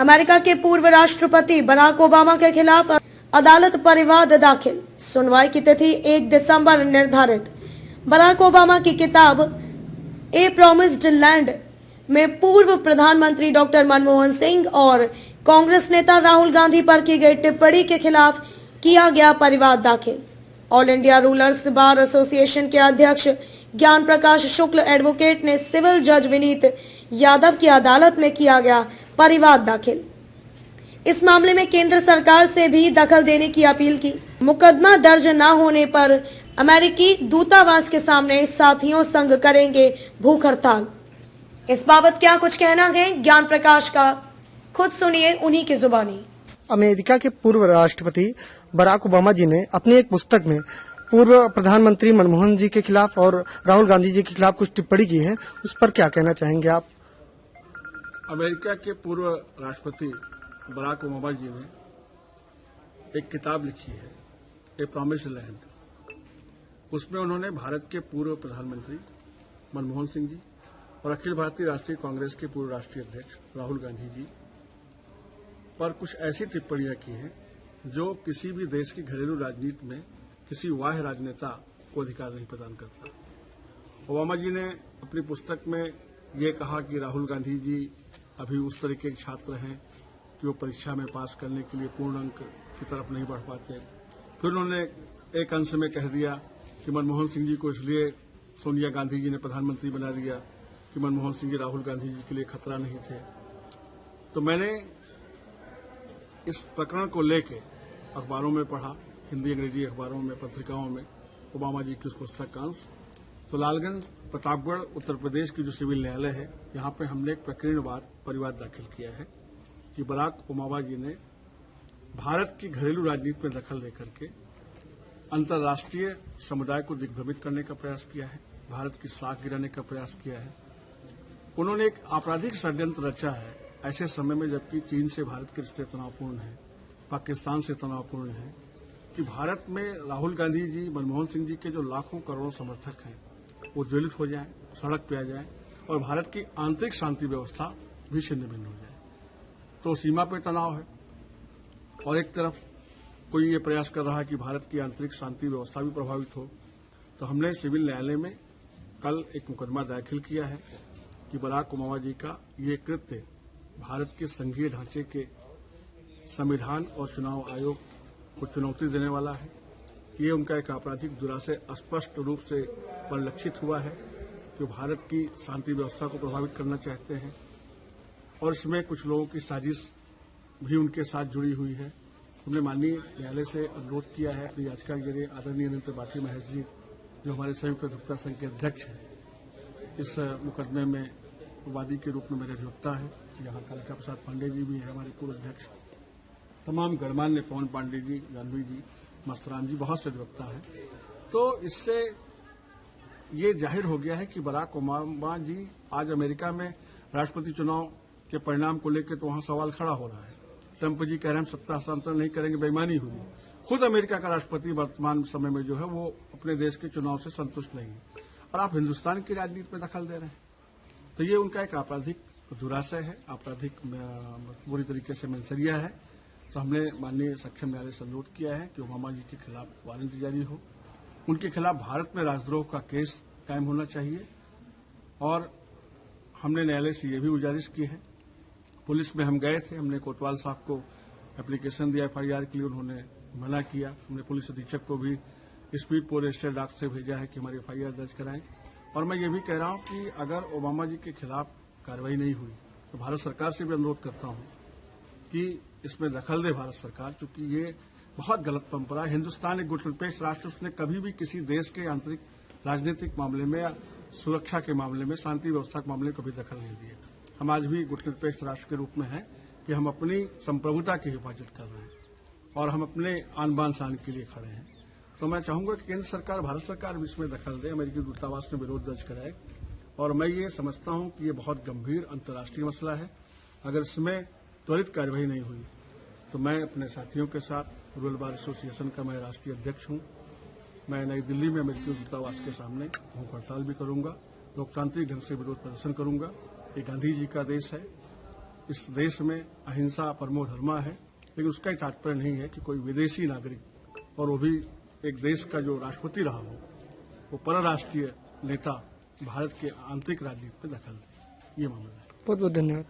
America के पूर्व राष्ट्रपति बराक ओबामा के खिलाफ अदालत परिवाद दाखिल। सुनवाई की तिथि 1 दिसंबर निर्धारित। बराक ओबामा की किताब ए प्रॉमिस्ड लैंड में पूर्व प्रधानमंत्री डॉक्टर मनमोहन सिंह और कांग्रेस नेता राहुल गांधी पर की गई टिप्पणी के खिलाफ किया गया परिवाद दाखिल। All India rulers bar association के अध्यक्ष ज्ञान प्रकाश शुक्ल एडवोकेट ने सिविल जज विनीत यादव की अदालत में किया गया परिवाद दाखिल। इस मामले में केंद्र सरकार से भी दखल देने की अपील की। मुकदमा दर्ज न होने पर अमेरिकी दूतावास के सामने साथियों संग करेंगे भूख हड़ताल। इस बाबत क्या कुछ कहना है ज्ञान प्रकाश का, खुद सुनिए उन्हीं की जुबानी। अमेरिका के पूर्व राष्ट्रपति बराक ओबामा जी ने अपनी एक पुस्तक में पूर्व प्रधानमंत्री मनमोहन जी के खिलाफ और राहुल गांधी जी के खिलाफ कुछ टिप्पणी की है, उस पर क्या कहना चाहेंगे आप? अमेरिका के पूर्व राष्ट्रपति बराक ओबामा जी ने एक किताब लिखी है, ए प्रॉमिस्ड लैंड। उसमें उन्होंने भारत के पूर्व प्रधानमंत्री मनमोहन सिंह जी और अखिल भारतीय राष्ट्रीय कांग्रेस के पूर्व राष्ट्रीय अध्यक्ष राहुल गांधी जी पर कुछ ऐसी टिप्पणियां की हैं जो किसी भी देश की घरेलू राजनीति में किसी बाह्य राजनेता को अधिकार नहीं प्रदान करता। ओबामा जी ने अपनी पुस्तक में ये कहा कि राहुल गांधी जी अभी उस तरीके के छात्र हैं कि वो परीक्षा में पास करने के लिए पूर्ण अंक की तरफ नहीं बढ़ पाते। फिर उन्होंने एक अंश में कह दिया कि मनमोहन सिंह जी को इसलिए सोनिया गांधी जी ने प्रधानमंत्री बना दिया कि मनमोहन सिंह जी राहुल गांधी जी के लिए खतरा नहीं थे। तो मैंने इस प्रकरण को लेके अखबारों में पढ़ा, हिंदी अंग्रेजी अखबारों में, पत्रिकाओं में ओबामा जी की उस पुस्तक का अंश। तो लालगंज प्रतापगढ़ उत्तर प्रदेश की जो सिविल न्यायालय है, यहाँ पे हमने एक प्रकरणवार परिवाद दाखिल किया है कि बराक ओबामा जी ने भारत की घरेलू राजनीति में दखल लेकर के अंतर्राष्ट्रीय समुदाय को दिग्भ्रमित करने का प्रयास किया है, भारत की साख गिराने का प्रयास किया है। उन्होंने एक आपराधिक षड्यंत्र रचा है ऐसे समय में जबकि चीन से भारत के रिश्ते तनावपूर्ण हैं, पाकिस्तान से तनावपूर्ण हैं, कि भारत में राहुल गांधी जी, मनमोहन सिंह जी के जो लाखों करोड़ों समर्थक हैं वो ज्वलित हो जाएं, सड़क पे आ जाएं और भारत की आंतरिक शांति व्यवस्था भी छिन्न भिन्न हो जाए। तो सीमा पे तनाव है और एक तरफ कोई ये प्रयास कर रहा है कि भारत की आंतरिक शांति व्यवस्था भी प्रभावित हो। तो हमने सिविल न्यायालय में कल एक मुकदमा दाखिल किया है कि बराक ओबामा जी का ये कृत्य भारत के संघीय ढांचे के संविधान और चुनाव आयोग को चुनौती देने वाला है। ये उनका एक आपराधिक दुराशय स्पष्ट रूप से परिलक्षित हुआ है कि भारत की शांति व्यवस्था को प्रभावित करना चाहते हैं और इसमें कुछ लोगों की साजिश भी उनके साथ जुड़ी हुई है। हमने माननीय न्यायालय से अनुरोध किया है अपनी याचिका के जरिए आदरणीय अनंत बाटी महेश जी, जो हमारे संयुक्त अधिवक्ता संघ के अध्यक्ष हैं, इस मुकदमे में वादी के रूप में मेरे अधिवक्ता हैं। यहाँ कालिका प्रसाद पांडे जी भी हैं हमारे पूर्व अध्यक्ष, तमाम गणमान्य पवन पांडे जी, जानवी जी, मस्तराम जी, बहुत से अधिवक्ता हैं। तो इससे ये जाहिर हो गया है कि बराक ओबामा जी आज अमेरिका में राष्ट्रपति चुनाव के परिणाम को लेकर तो वहां सवाल खड़ा हो रहा है। ट्रंप जी कह रहे हैं हम सत्ता हस्तांतरण नहीं करेंगे, बेईमानी हुई। खुद अमेरिका का राष्ट्रपति वर्तमान समय में जो है वो अपने देश के चुनाव से संतुष्ट नहीं है और आप हिंदुस्तान की राजनीति में दखल दे रहे हैं। तो ये उनका एक आपराधिक दुराशय है, आपराधिक बुरी तरीके से मंशरिया है। तो हमने माननीय सक्षम न्यायालय से अनुरोध किया है कि ओबामा जी के खिलाफ वारंट जारी हो, उनके खिलाफ भारत में राजद्रोह का केस कायम होना चाहिए और हमने न्यायालय से ये भी गुजारिश की है। पुलिस में हम गए थे, हमने कोतवाल साहब को एप्लीकेशन दिया एफआईआर के लिए, उन्होंने मना किया। हमने पुलिस अधीक्षक को भी स्पीड पोस्ट डाक से भेजा है कि हमारी एफआईआर दर्ज कराएं। और मैं ये भी कह रहा हूं कि अगर ओबामा जी के खिलाफ कार्रवाई नहीं हुई तो भारत सरकार से भी अनुरोध करता हूं कि इसमें दखल दे भारत सरकार, क्योंकि ये बहुत गलत परंपरा है। हिंदुस्तान एक गुटनिरपेक्ष राष्ट्र, उसने कभी भी किसी देश के आंतरिक राजनीतिक मामले में या सुरक्षा के मामले में, शांति व्यवस्था के मामले में कभी दखल नहीं दिया। हम आज भी गुटनिरपेक्ष राष्ट्र के रूप में हैं कि हम अपनी संप्रभुता की हिफाजत कर रहे हैं और हम अपने आन बान शान के लिए खड़े हैं। तो मैं चाहूंगा कि केंद्र सरकार, भारत सरकार भी इसमें दखल दे, अमेरिकी दूतावास में विरोध दर्ज कराए। और मैं ये समझता हूं कि ये बहुत गंभीर अंतर्राष्ट्रीय मसला है। अगर इसमें त्वरित कार्रवाई नहीं हुई तो मैं अपने साथियों के साथ, रूरल बार एसोसिएशन का मैं राष्ट्रीय अध्यक्ष हूं, मैं नई दिल्ली में अमेरिकी दूतावास के सामने भूख हड़ताल भी करूंगा, लोकतांत्रिक ढंग से विरोध प्रदर्शन करूंगा। ये गांधी जी का देश है, इस देश में अहिंसा परमो धर्मा है, लेकिन उसका तात्पर्य नहीं है कि कोई विदेशी नागरिक और वो भी एक देश का जो राष्ट्रपति रहा हो वो परराष्ट्रीय नेता भारत के आंतरिक राजनीति में दखल दे। ये मामला है। बहुत बहुत धन्यवाद।